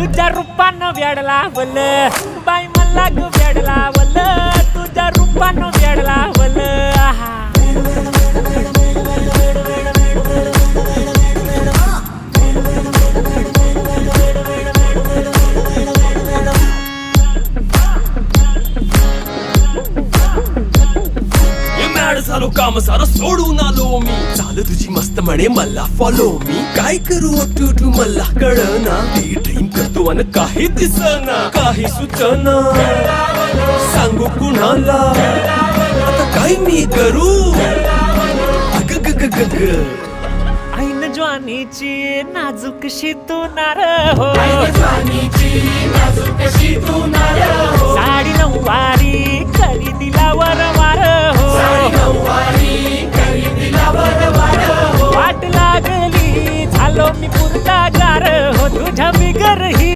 तुझ्या रूपानं वेडला वल बाई मला ग वेडला वल तुझ्या रूपानं वेडला वल आहा झालो काम सारं सोडून आलो मी चाल तुझी मस्त म्हणे मला फॉलो मी काय करू टू मला कळना ती ड्रीम करतो आणि काही दिसना काही सुचना सांगू कुणाला आता काय मी करू अग ग ग ग ग ऐन ज्वानीची नाजूकशी तू नार हो साडी नऊवारी करी दिला वरवार हो वाट लागली झालो मी पुरता गार हो तुझ्या बिगर ही